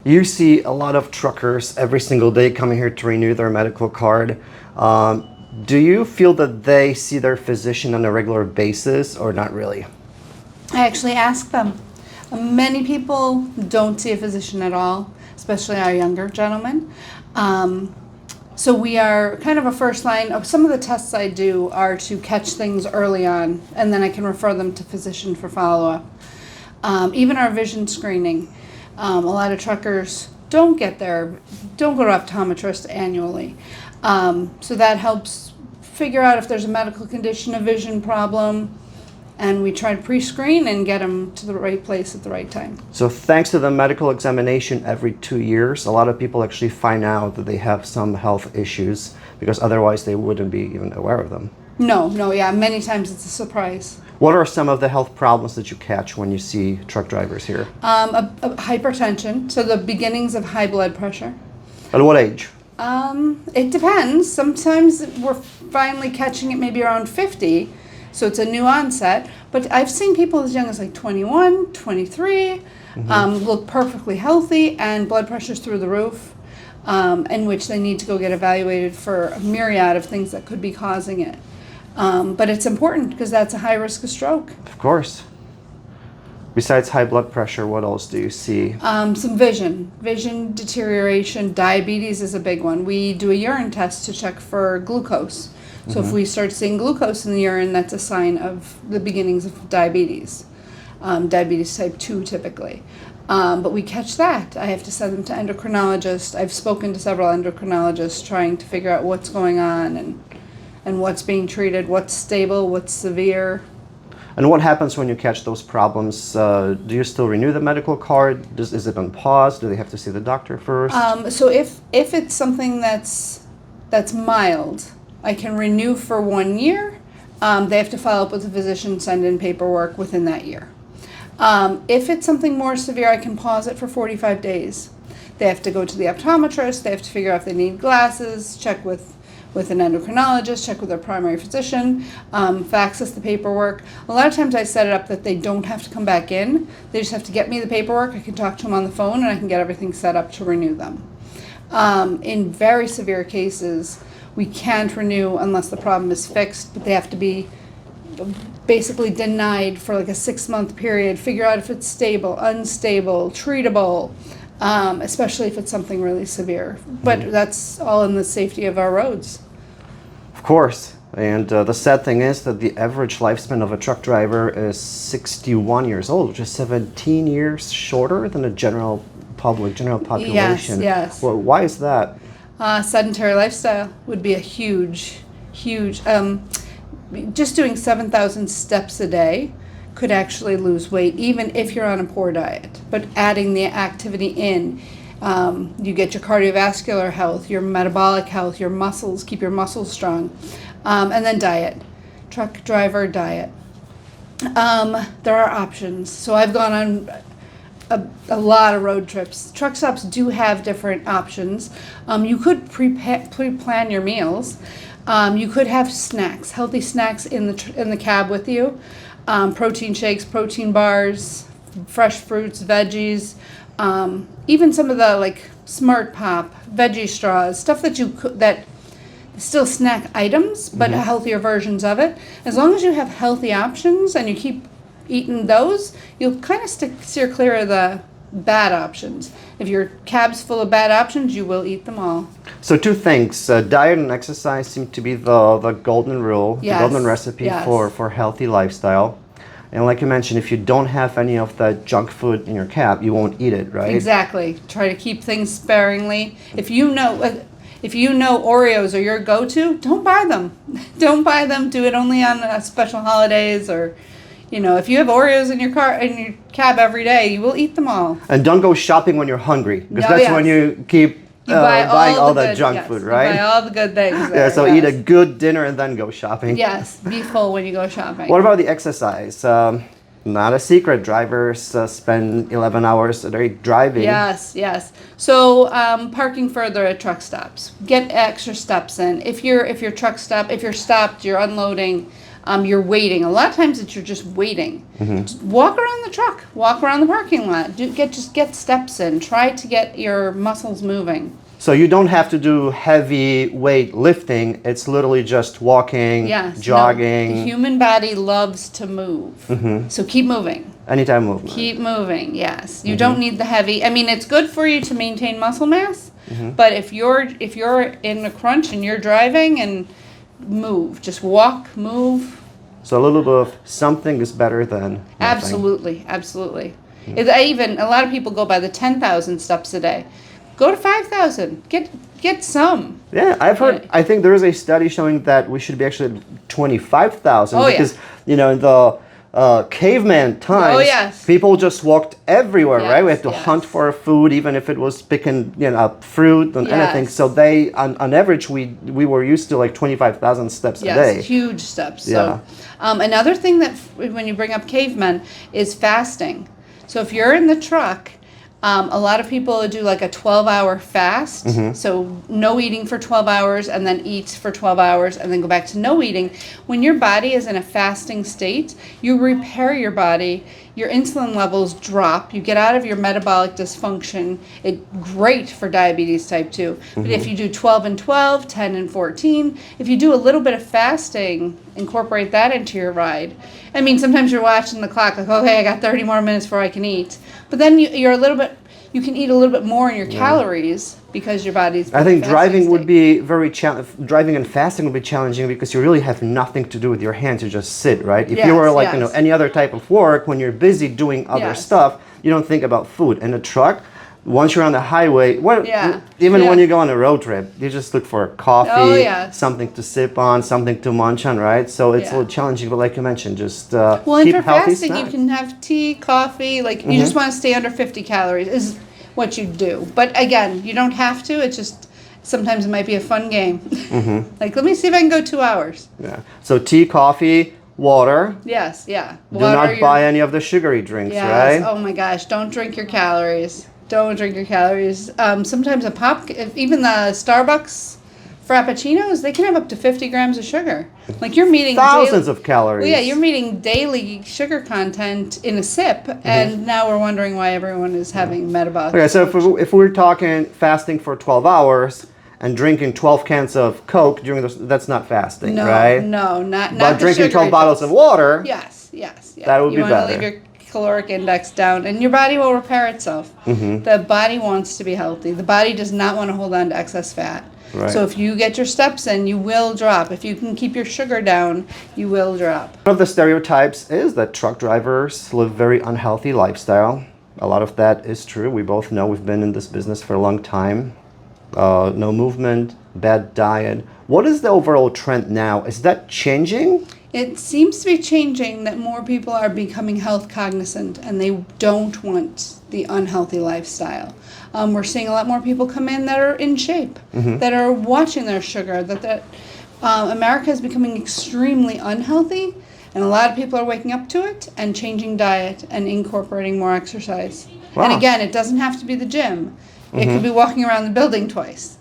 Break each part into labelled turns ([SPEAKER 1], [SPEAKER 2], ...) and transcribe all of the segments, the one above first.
[SPEAKER 1] You see a lot of truckers every single day coming here to renew their medical card. Do you feel that they see their physician on a regular basis or not really?
[SPEAKER 2] I actually ask them. Many people don't see a physician at all, especially our younger gentlemen. So we are kind of a first line. Some of the tests I do are to catch things early on, and then I can refer them to physician for follow-up. Even our vision screening. A lot of truckers don't go to optometrists annually. So that helps figure out if there's a medical condition, a vision problem, and we try to pre-screen and get them to the right place at the right time.
[SPEAKER 1] So thanks to the medical examination every 2 years, a lot of people actually find out that they have some health issues because otherwise they wouldn't be even aware of them.
[SPEAKER 2] Yeah, many times it's a surprise.
[SPEAKER 1] What are some of the health problems that you catch when you see truck drivers here?
[SPEAKER 2] Hypertension, so the beginnings of high blood pressure.
[SPEAKER 1] At what age?
[SPEAKER 2] It depends. Sometimes we're finally catching it maybe around 50, so it's a new onset. But I've seen people as young as like 21, 23, look perfectly healthy and blood pressure's through the roof, in which they need to go get evaluated for a myriad of things that could be causing it. But it's important because that's a high risk of stroke.
[SPEAKER 1] Of course. Besides high blood pressure, what else do you see?
[SPEAKER 2] Some vision deterioration. Diabetes is a big one. We do a urine test to check for glucose. So if we start seeing glucose in the urine, that's a sign of the beginnings of diabetes. Diabetes type 2 typically. But we catch that. I have to send them to endocrinologists. I've spoken to several endocrinologists trying to figure out what's going on and what's being treated, what's stable, what's severe.
[SPEAKER 1] And what happens when you catch those problems? Do you still renew the medical card? Is it on pause? Do they have to see the doctor first?
[SPEAKER 2] So if it's something that's mild, I can renew for 1 year. They have to follow up with the physician, send in paperwork within that year. If it's something more severe, I can pause it for 45 days. They have to go to the optometrist. They have to figure out if they need glasses, check with an endocrinologist, check with their primary physician, fax us the paperwork. A lot of times I set it up that they don't have to come back in. They just have to get me the paperwork. I can talk to them on the phone and I can get everything set up to renew them. In very severe cases, we can't renew unless the problem is fixed, but they have to be basically denied for like a 6-month period, figure out if it's stable, unstable, treatable, especially if it's something really severe. But that's all in the safety of our roads.
[SPEAKER 1] Of course. And the sad thing is that the average lifespan of a truck driver is 61 years old, which is 17 years shorter than the general population.
[SPEAKER 2] Yes.
[SPEAKER 1] Well, why is that?
[SPEAKER 2] Sedentary lifestyle would be a huge, just doing 7,000 steps a day could actually lose weight, even if you're on a poor diet. But adding the activity in, you get your cardiovascular health, your metabolic health, your muscles, keep your muscles strong. And then diet, truck driver diet. There are options. So I've gone on a lot of road trips. Truck stops do have different options. You could pre-plan your meals. You could have snacks, healthy snacks in the cab with you. Protein shakes, protein bars, fresh fruits, veggies, even some of the like Smart Pop, veggie straws, stuff that still snack items, but healthier versions of it. As long as you have healthy options and you keep eating those, you'll kind of steer clear of the bad options. If your cab's full of bad options, you will eat them all.
[SPEAKER 1] So 2 things, diet and exercise seem to be the golden rule,
[SPEAKER 2] Yes.
[SPEAKER 1] the golden recipe for healthy lifestyle. And like you mentioned, if you don't have any of that junk food in your cab, you won't eat it, right?
[SPEAKER 2] Exactly. Try to keep things sparingly. If you know Oreos are your go-to, don't buy them. Don't buy them. Do it only on special holidays or, if you have Oreos in your cab every day, you will eat them all.
[SPEAKER 1] And don't go shopping when you're hungry, because that's when you keep buying all that junk food, right?
[SPEAKER 2] You buy all the good things.
[SPEAKER 1] Yeah, so eat a good dinner and then go shopping.
[SPEAKER 2] Yes, be full when you go shopping.
[SPEAKER 1] What about the exercise? Not a secret, drivers spend 11 hours a day driving.
[SPEAKER 2] Yes. So parking further at truck stops. Get extra steps in. If you're stopped, you're unloading, you're waiting. A lot of times you're just waiting. Just walk around the truck, walk around the parking lot, just get steps in. Try to get your muscles moving.
[SPEAKER 1] So you don't have to do heavy weight lifting. It's literally just walking, jogging.
[SPEAKER 2] No, the human body loves to move. So keep moving.
[SPEAKER 1] Anytime movement.
[SPEAKER 2] Keep moving, yes. You don't need the heavy. I mean, it's good for you to maintain muscle mass, but if you're in a crunch and you're driving, and move, just walk, move.
[SPEAKER 1] So a little bit of something is better than nothing.
[SPEAKER 2] Absolutely, absolutely. A lot of people go by the 10,000 steps a day. Go to 5,000. Get some.
[SPEAKER 1] Yeah, I've heard. I think there is a study showing that we should be actually at 25,000 because in the caveman times, people just walked everywhere, right? We had to hunt for food, even if it was picking fruit and anything. So they, on average, we were used to like 25,000 steps a day.
[SPEAKER 2] Yes, huge steps. So another thing that when you bring up cavemen is fasting. So if you're in the truck. A lot of people do like a 12-hour fast, so no eating for 12 hours and then eat for 12 hours and then go back to no eating. When your body is in a fasting state, you repair your body, your insulin levels drop, you get out of your metabolic dysfunction. It's great for diabetes type 2. But if you do 12 and 12, 10 and 14, if you do a little bit of fasting, incorporate that into your ride. I mean, sometimes you're watching the clock like, okay, I got 30 more minutes before I can eat. But then you can eat a little bit more in your calories because your body's.
[SPEAKER 1] I think driving would be driving and fasting would be challenging because you really have nothing to do with your hands. You just sit, right? If you were like any other type of work, when you're busy doing other stuff, you don't think about food. In a truck, once you're on the highway, when you go on a road trip, you just look for coffee, something to sip on, something to munch on, right? So it's a little challenging, but like you mentioned, just keep
[SPEAKER 2] and for
[SPEAKER 1] healthy
[SPEAKER 2] fasting,
[SPEAKER 1] snacks.
[SPEAKER 2] you can have tea, coffee, like you just want to stay under 50 calories is what you do. But again, you don't have to. It's just sometimes it might be a fun game. Like, let me see if I can go 2 hours.
[SPEAKER 1] Yeah. So tea, coffee, water.
[SPEAKER 2] Yes, yeah.
[SPEAKER 1] Do not buy any of the sugary drinks, right?
[SPEAKER 2] Oh my gosh, don't drink your calories. Don't drink your calories. Sometimes even the Starbucks Frappuccinos, they can have up to 50 grams of sugar. Like you're meeting
[SPEAKER 1] thousands of calories.
[SPEAKER 2] Well, yeah, you're meeting daily sugar content in a sip, and now we're wondering why everyone is having metabolic.
[SPEAKER 1] Okay, so if we're talking fasting for 12 hours and drinking 12 cans of Coke during that's not fasting, right?
[SPEAKER 2] No, not.
[SPEAKER 1] But drinking 12 bottles of water.
[SPEAKER 2] Yes.
[SPEAKER 1] That would be better.
[SPEAKER 2] You want to leave your caloric index down, and your body will repair itself. The body wants to be healthy. The body does not want to hold on to excess fat. Right. So if you get your steps in, you will drop. If you can keep your sugar down, you will drop.
[SPEAKER 1] One of the stereotypes is that truck drivers live very unhealthy lifestyle. A lot of that is true. We both know we've been in this business for a long time. No movement, bad diet. What is the overall trend now? Is that changing?
[SPEAKER 2] It seems to be changing that more people are becoming health cognizant and they don't want the unhealthy lifestyle. We're seeing a lot more people come in that are in shape, that are watching their sugar, that America is becoming extremely unhealthy, and a lot of people are waking up to it and changing diet and incorporating more exercise. Wow. And again, it doesn't have to be the gym. It could be walking around the building twice.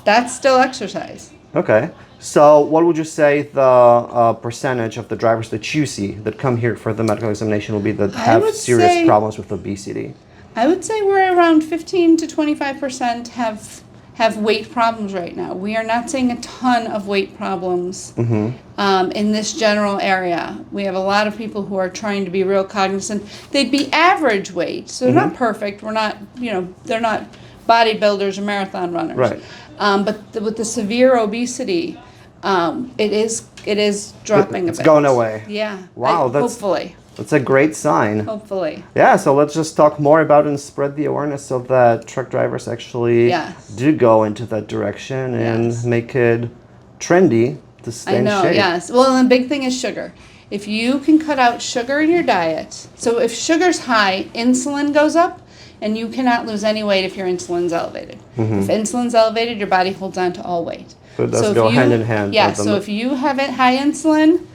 [SPEAKER 2] That's still exercise.
[SPEAKER 1] Okay. So what would you say the percentage of the drivers that you see that come here for the medical examination will be that have serious problems with obesity?
[SPEAKER 2] I would say we're around 15 to 25% have weight problems right now. We are not seeing a ton of weight problems in this general area. We have a lot of people who are trying to be real cognizant. They'd be average weight, so they're not perfect. We're not, they're not bodybuilders or marathon runners.
[SPEAKER 1] Right.
[SPEAKER 2] But with the severe obesity, it is dropping a bit.
[SPEAKER 1] It's going away.
[SPEAKER 2] Yeah.
[SPEAKER 1] Wow.
[SPEAKER 2] Hopefully.
[SPEAKER 1] That's a great sign.
[SPEAKER 2] Hopefully.
[SPEAKER 1] Yeah, so let's just talk more about it and spread the awareness so that truck drivers actually do go into that direction and make it trendy to stay in shape.
[SPEAKER 2] Yes. Well, and the big thing is sugar. If you can cut out sugar in your diet, so if sugar's high, insulin goes up, and you cannot lose any weight if your insulin's elevated. If insulin's elevated, your body holds on to all weight.
[SPEAKER 1] So it does go hand in hand.
[SPEAKER 2] Yeah, so if you have high insulin,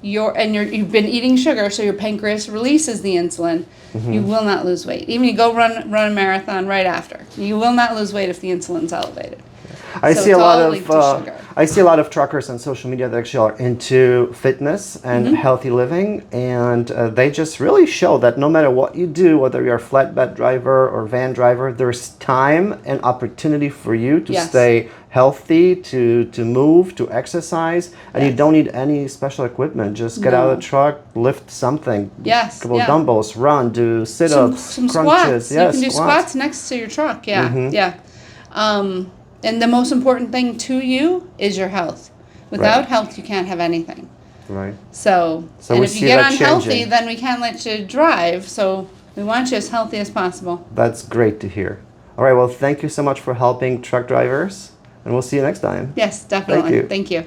[SPEAKER 2] you've been eating sugar, so your pancreas releases the insulin, you will not lose weight. Even you go run a marathon right after. You will not lose weight if the insulin's elevated.
[SPEAKER 1] I
[SPEAKER 2] So
[SPEAKER 1] see
[SPEAKER 2] it's
[SPEAKER 1] a lot
[SPEAKER 2] all
[SPEAKER 1] of
[SPEAKER 2] linked to sugar.
[SPEAKER 1] I see a lot of truckers on social media that actually are into fitness and
[SPEAKER 2] Mm-hmm.
[SPEAKER 1] healthy living, and they just really show that no matter what you do, whether you're a flatbed driver or van driver, there's time and opportunity for you to
[SPEAKER 2] Yes.
[SPEAKER 1] stay healthy, to move, to exercise, and you
[SPEAKER 2] Yes.
[SPEAKER 1] don't need any special equipment. Just get out of
[SPEAKER 2] No.
[SPEAKER 1] the truck, lift something,
[SPEAKER 2] Yes,
[SPEAKER 1] couple
[SPEAKER 2] yeah.
[SPEAKER 1] dumbbells, run, do sit-ups,
[SPEAKER 2] Some
[SPEAKER 1] crunches,
[SPEAKER 2] squats. You can do
[SPEAKER 1] squats.
[SPEAKER 2] squats next to your truck. Yeah, yeah. And the most important thing to you is your health. Without
[SPEAKER 1] Right.
[SPEAKER 2] health, you can't have anything.
[SPEAKER 1] Right.
[SPEAKER 2] So,
[SPEAKER 1] So
[SPEAKER 2] and
[SPEAKER 1] we
[SPEAKER 2] if you
[SPEAKER 1] see
[SPEAKER 2] get
[SPEAKER 1] that
[SPEAKER 2] unhealthy,
[SPEAKER 1] changing.
[SPEAKER 2] then we can't let you drive. So we want you as healthy as possible.
[SPEAKER 1] That's great to hear. All right, well, thank you so much for helping truck drivers, and we'll see you next time.
[SPEAKER 2] Yes, definitely.
[SPEAKER 1] you.
[SPEAKER 2] Thank you.